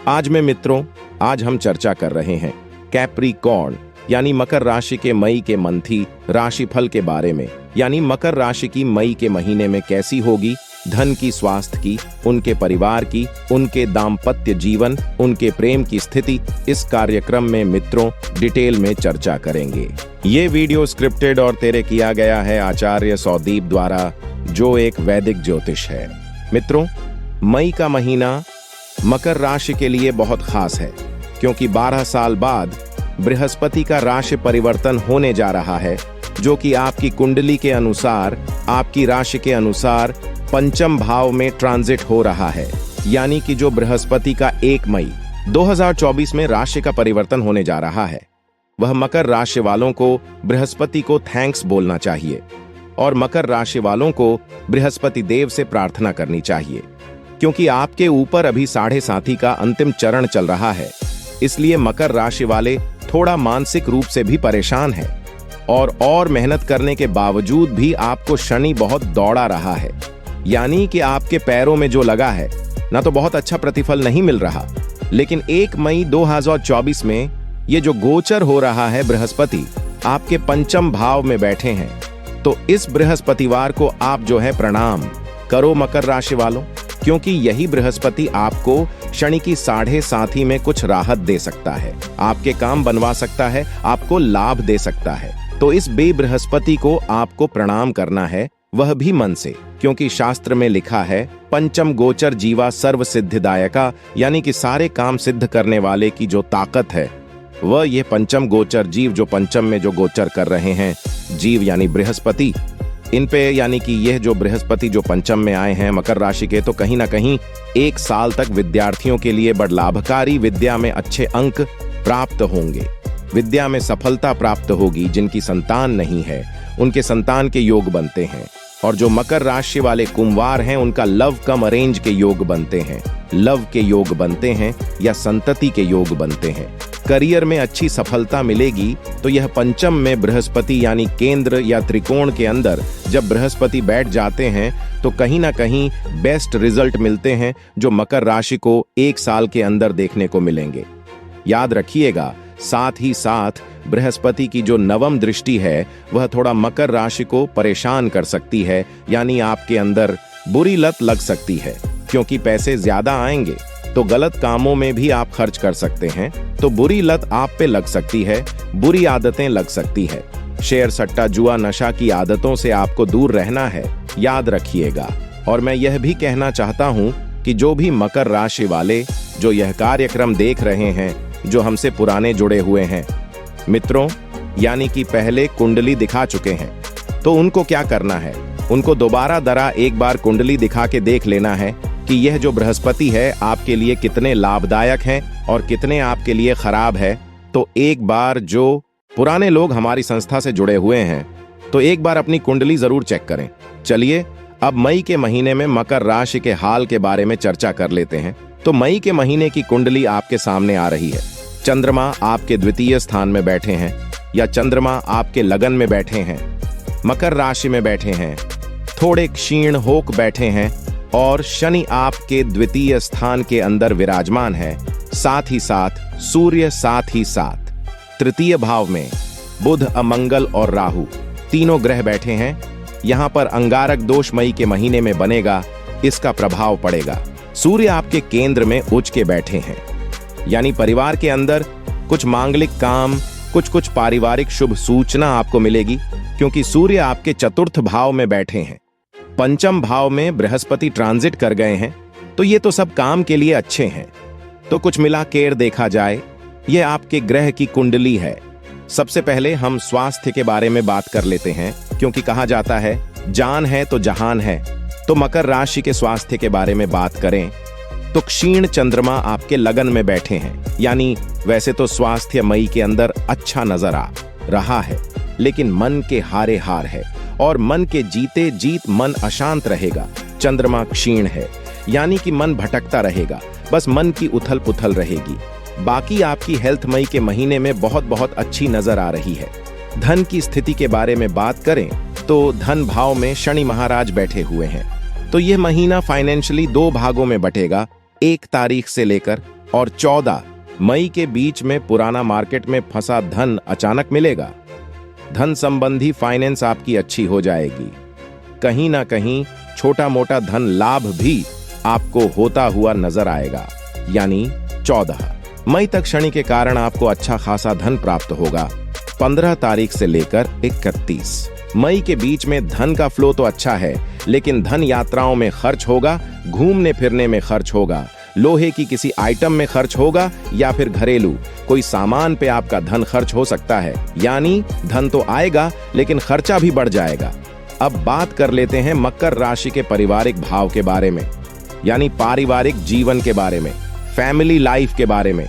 आज हम चर्चा कर रहे हैं कैप्रिकॉर्न यानी मकर राशि के मई के मंथी राशिफल के बारे में। यानी मकर राशि की मई के महीने में कैसी होगी, धन की, स्वास्थ्य की, उनके परिवार की, उनके दाम्पत्य जीवन, उनके प्रेम की स्थिति। इस कार्यक्रम में मित्रों डिटेल में चर्चा करेंगे। ये वीडियो स्क्रिप्टेड और तैयार किया गया है आचार्य सौदीप द्वारा, जो एक वैदिक ज्योतिष है। मित्रों, मई का महीना मकर राशि के लिए बहुत खास है, क्योंकि 12 साल बाद बृहस्पति का राशि परिवर्तन होने जा रहा है, जो कि आपकी कुंडली के अनुसार, आपकी राशि के अनुसार पंचम भाव में ट्रांजिट हो रहा है। यानी कि जो बृहस्पति का 1 मई 2024 में राशि का परिवर्तन होने जा रहा है, वह मकर राशि वालों को बृहस्पति को थैंक्स बोलना चाहिए और मकर राशि वालों को बृहस्पति देव से प्रार्थना करनी चाहिए, क्योंकि आपके ऊपर अभी 7.5 का अंतिम चरण चल रहा है। इसलिए मकर राशि वाले थोड़ा मानसिक रूप से भी परेशान हैं और मेहनत करने के बावजूद भी आपको शनि बहुत दौड़ा रहा है। यानी कि आपके पैरों में जो लगा है ना, तो बहुत अच्छा प्रतिफल नहीं मिल रहा। लेकिन 1 मई 2024 में ये जो गोचर हो रहा है, बृहस्पति आपके पंचम भाव में बैठे हैं, तो इस बृहस्पतिवार को आप जो है प्रणाम करो मकर राशि वालों, क्योंकि यही बृहस्पति आपको शनि की 7.5 में कुछ राहत दे सकता है, आपके काम बनवा सकता है, आपको लाभ दे सकता है। तो इस बृहस्पति को आपको प्रणाम करना है, वह भी मन से, क्योंकि शास्त्र में लिखा है पंचम गोचर जीवा सर्व सिद्धिदायका, यानी कि सारे काम सिद्ध करने वाले की जो ताकत है, वह ये पंचम गोचर जीव, जो पंचम में जो गोचर कर रहे हैं जीव यानी बृहस्पति, इन पे, यानी कि यह जो बृहस्पति जो पंचम में आए हैं मकर राशि के, तो कहीं ना कहीं 1 साल तक विद्यार्थियों के लिए बड़ लाभकारी, विद्या में अच्छे अंक प्राप्त होंगे, विद्या में सफलता प्राप्त होगी। जिनकी संतान नहीं है उनके संतान के योग बनते हैं, और जो मकर राशि वाले कुंवार हैं उनका लव कम अरेंज के योग बनते हैं, लव के योग बनते हैं या संतति के योग बनते हैं। करियर में अच्छी सफलता मिलेगी। तो यह पंचम में बृहस्पति यानी केंद्र या त्रिकोण के अंदर जब बृहस्पति बैठ जाते हैं, तो कहीं ना कहीं बेस्ट रिजल्ट मिलते हैं, जो मकर राशि को 1 साल के अंदर देखने को मिलेंगे। याद रखिएगा, साथ ही साथ बृहस्पति की जो 9वीं दृष्टि है, वह थोड़ा मकर राशि को परेशान कर सकती है। यानी आपके अंदर बुरी लत लग सकती है, क्योंकि पैसे ज्यादा आएंगे तो गलत कामों में भी आप खर्च कर सकते हैं, तो बुरी लत आप पे लग सकती है, बुरी आदतें लग सकती है। शेयर सट्टा जुआ नशा की आदतों से आपको दूर रहना है, याद रखिएगा। और मैं यह भी कहना चाहता हूं कि जो भी मकर राशि वाले जो यह कार्यक्रम देख रहे हैं, जो हमसे पुराने जुड़े हुए हैं मित्रों, यानी कि पहले कुंडली दिखा चुके हैं, तो उनको क्या करना है, उनको दोबारा दरा एक बार कुंडली दिखा के देख लेना है कि यह जो बृहस्पति है आपके लिए कितने लाभदायक हैं और कितने आपके लिए खराब है। तो एक बार जो पुराने लोग हमारी संस्था से जुड़े हुए हैं, तो एक बार अपनी कुंडली जरूर चेक करें। चलिए अब मई के महीने में मकर राशि के हाल के बारे में चर्चा कर लेते हैं। तो मई के महीने की कुंडली आपके सामने आ रही है। चंद्रमा आपके द्वितीय स्थान में बैठे हैं, या चंद्रमा आपके लगन में बैठे हैं, मकर राशि में बैठे हैं, थोड़े क्षीण होक बैठे हैं, और शनि आपके द्वितीय स्थान के अंदर विराजमान है। साथ ही साथ सूर्य, साथ ही साथ तृतीय भाव में बुध, अमंगल और राहु तीनों ग्रह बैठे हैं। यहां पर अंगारक दोष मई के महीने में बनेगा, इसका प्रभाव पड़ेगा। सूर्य आपके केंद्र में उच्च के बैठे हैं, यानी परिवार के अंदर कुछ मांगलिक काम, कुछ पारिवारिक शुभ सूचना आपको मिलेगी, क्योंकि सूर्य आपके चतुर्थ भाव में बैठे हैं। पंचम भाव में बृहस्पति ट्रांजिट कर गए हैं, तो ये तो सब काम के लिए अच्छे हैं। तो कुछ मिला केर देखा जाए, ये आपके ग्रह की कुंडली है। सबसे पहले हम स्वास्थ्य के बारे में बात कर लेते हैं, क्योंकि कहा जाता है जान है तो जहान है। तो मकर राशि के स्वास्थ्य के बारे में बात करें तो क्षीण चंद्रमा आपके लगन में बैठे हैं। यानी वैसे तो स्वास्थ्य मई के अंदर अच्छा नजर आ रहा है, लेकिन मन के हारे हार है, और मन के जीते जीत मन अशांत रहेगा। चंद्रमा क्षीण है, यानी कि मन भटकता रहेगा, बस मन की उथल पुथल रहेगी। बाकी आपकी हेल्थ मई के महीने में बहुत अच्छी नजर आ रही है। धन की स्थिति के बारे में बात करें तो धन भाव में शनि महाराज बैठे हुए हैं, तो यह महीना फाइनेंशियली 2 भागों में बटेगा। 1 तारीख से लेकर और 14 मई के बीच में पुराना मार्केट में फंसा धन अचानक मिलेगा। धन संबंधी फाइनेंस आपकी अच्छी हो जाएगी। कहीं ना कहीं छोटा मोटा धन लाभ भी आपको होता हुआ नजर आएगा। यानी 14 मई तक शनि के कारण आपको अच्छा खासा धन प्राप्त होगा। 15 तारीख से लेकर 31 मई के बीच में धन का फ्लो तो अच्छा है, लेकिन धन यात्राओं में खर्च होगा, घूमने फिरने में खर्च होगा, लोहे की किसी आइटम में खर्च होगा या फिर घरेलू कोई सामान पे आपका धन खर्च हो सकता है। यानी धन तो आएगा लेकिन खर्चा भी बढ़ जाएगा। अब बात कर लेते हैं मकर राशि के पारिवारिक भाव के बारे में, यानी पारिवारिक जीवन के बारे में, फैमिली लाइफ के बारे में।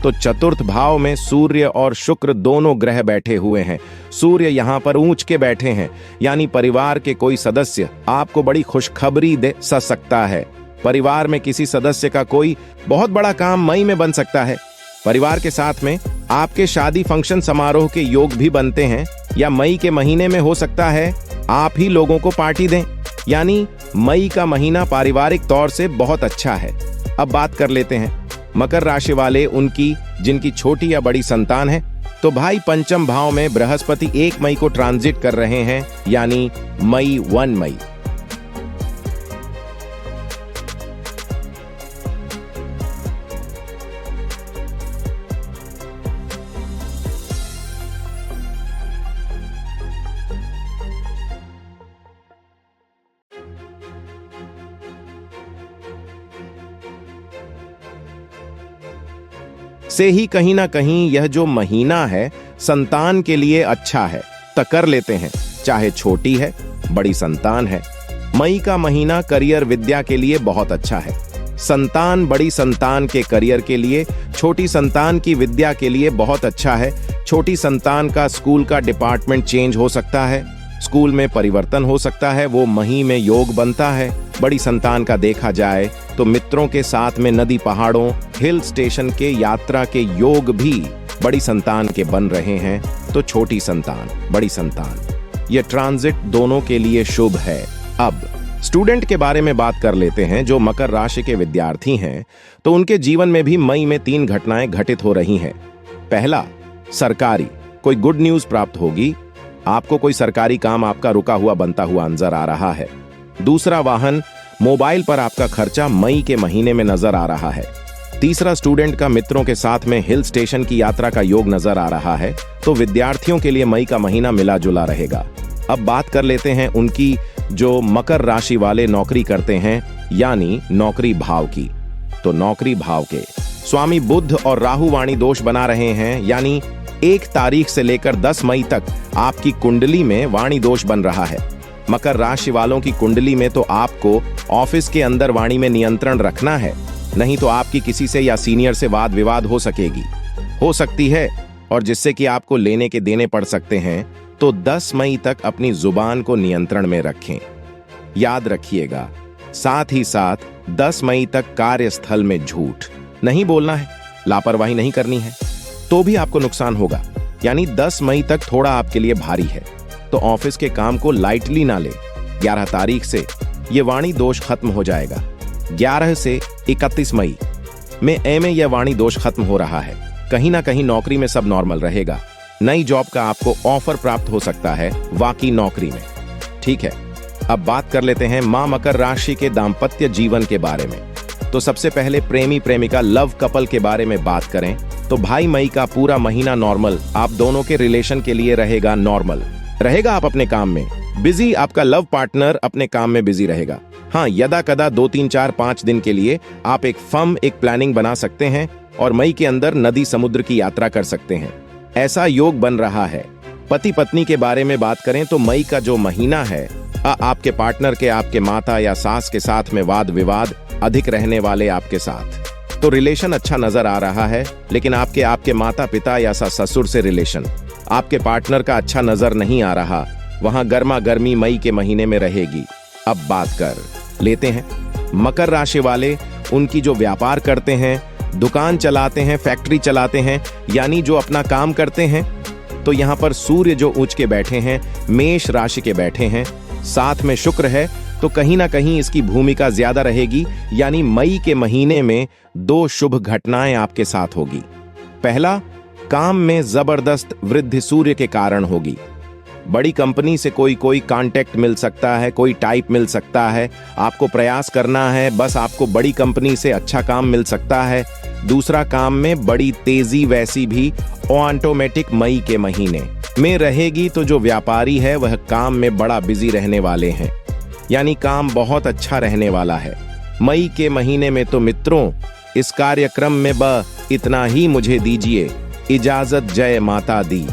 तो चतुर्थ भाव में सूर्य और शुक्र दोनों ग्रह बैठे हुए हैं। सूर्य यहाँ पर ऊंच के बैठे हैं, यानी परिवार के कोई सदस्य आपको बड़ी खुशखबरी दे सकता है। परिवार में किसी सदस्य का कोई बहुत बड़ा काम मई में बन सकता है। परिवार के साथ में आपके शादी फंक्शन समारोह के योग भी बनते हैं, या मई के महीने में हो सकता है आप ही लोगों को पार्टी दें। यानी मई का महीना पारिवारिक तौर से बहुत अच्छा है। अब बात कर लेते हैं मकर राशि वाले उनकी जिनकी छोटी या बड़ी संतान है। तो भाई पंचम भाव में बृहस्पति 1 मई को ट्रांजिट कर रहे हैं, यानी 1 मई। से ही कहीं ना कहीं यह जो महीना है संतान के लिए अच्छा है। तो कर लेते हैं, चाहे छोटी है बड़ी संतान है। मई का महीना करियर विद्या के लिए बहुत अच्छा है। संतान बड़ी संतान के करियर के लिए, छोटी संतान की विद्या के लिए बहुत अच्छा है। छोटी संतान का स्कूल का डिपार्टमेंट चेंज हो सकता है, स्कूल में परिवर्तन हो सकता है, वो मही में योग बनता है। बड़ी संतान का देखा जाए तो मित्रों के साथ में नदी पहाड़ों हिल स्टेशन के यात्रा के योग भी बड़ी संतान के बन रहे हैं। तो छोटी संतान बड़ी संतान ये ट्रांजिट दोनों के लिए शुभ है। अब स्टूडेंट के बारे में बात कर लेते हैं। जो मकर राशि के विद्यार्थी हैं तो उनके जीवन में भी मई में 3 घटनाएं घटित हो रही हैं। पहला, सरकारी कोई गुड न्यूज प्राप्त होगी। आपको कोई सरकारी काम आपका रुका हुआ बनता हुआ नजर आ रहा है। दूसरा, वाहन मोबाइल पर आपका खर्चा मई के महीने में नजर आ रहा है। तीसरा, स्टूडेंट का मित्रों के साथ में हिल स्टेशन की यात्रा का योग नजर आ रहा है। तो विद्यार्थियों के लिए मई का महीना मिला जुला रहेगा। अब बात कर लेते हैं उनकी जो मकर राशि वाले नौकरी करते हैं, यानी नौकरी भाव की। तो नौकरी भाव के स्वामी बुध और राहु वाणी दोष बना रहे हैं, यानी 1 तारीख से लेकर 10 मई तक आपकी कुंडली में वाणी दोष बन रहा है। मकर राशि वालों की कुंडली में तो आपको ऑफिस के अंदर वाणी में नियंत्रण रखना है, नहीं तो आपकी किसी से या सीनियर से वाद विवाद हो सकती है और जिससे कि आपको लेने के देने पड़ सकते हैं। तो 10 मई तक अपनी जुबान को नियंत्रण में रखें, याद रखिएगा। साथ ही साथ 10 मई तक कार्यस्थल में झूठ नहीं बोलना है, लापरवाही नहीं करनी है, तो भी आपको नुकसान होगा। यानी 10 मई तक थोड़ा आपके लिए भारी है, तो ऑफिस के काम को लाइटली ना ले। 11 तारीख से ये वाणी दोष खत्म हो जाएगा। 11 से 31 मई में यह वाणी दोष खत्म हो रहा है। कहीं ना कहीं नौकरी में सब नॉर्मल रहेगा। नई जॉब का आपको ऑफर प्राप्त हो सकता है वाकई नौकरी में। ठीक है, अब बात कर लेते हैं मां मकर राशि के दाम्पत्य जीवन के बारे में। तो सबसे पहले प्रेमी प्रेमिका लव कपल के बारे में बात करें तो भाई मई का पूरा महीना नॉर्मल आप दोनों के रिलेशन के लिए रहेगा। नॉर्मल रहेगा, आप अपने काम में बिजी, आपका लव पार्टनर अपने काम में बिजी रहेगा। हाँ, यदा कदा 2 3 4 5 दिन के लिए आप एक प्लानिंग बना सकते हैं और मई के अंदर नदी समुद्र की यात्रा कर सकते हैं। ऐसा योग बन रहा है। पति पत्नी के बारे में बात करें तो मई का जो महीना है आपके पार्टनर के, आपके माता या सास के साथ में वाद विवाद अधिक रहने वाले आपके साथ, तो रिलेशन अच्छा नजर आ रहा है। लेकिन आपके माता पिता या ससुर से रिलेशन आपके पार्टनर का अच्छा नजर नहीं आ रहा। वहां गर्मा गर्मी मई के महीने में रहेगी। अब बात कर लेते हैं मकर राशि वाले उनकी जो व्यापार करते हैं, दुकान चलाते हैं, फैक्ट्री चलाते हैं, यानी जो अपना काम करते हैं। तो यहाँ पर सूर्य जो ऊंच के बैठे हैं, मेष राशि के बैठे हैं, साथ में शुक्र है। तो कहीं ना कहीं इसकी भूमिका ज्यादा रहेगी, यानी मई के महीने में 2 शुभ घटनाएं आपके साथ होगी। पहला, काम में जबरदस्त वृद्धि सूर्य के कारण होगी। बड़ी कंपनी से कोई कांटेक्ट मिल सकता है, कोई टाइप मिल सकता है, आपको प्रयास करना है, बस आपको बड़ी कंपनी से अच्छा काम मिल सकता है। दूसरा, काम में बड़ी तेजी वैसी भी ऑटोमेटिक मई के महीने में रहेगी, तो जो व्यापारी है वह काम में बड़ा बिजी रहने वाले हैं, यानी काम बहुत अच्छा रहने वाला है मई के महीने में। तो मित्रों, इस कार्यक्रम में इतना ही मुझे दीजिए इजाजत। जय माता दी।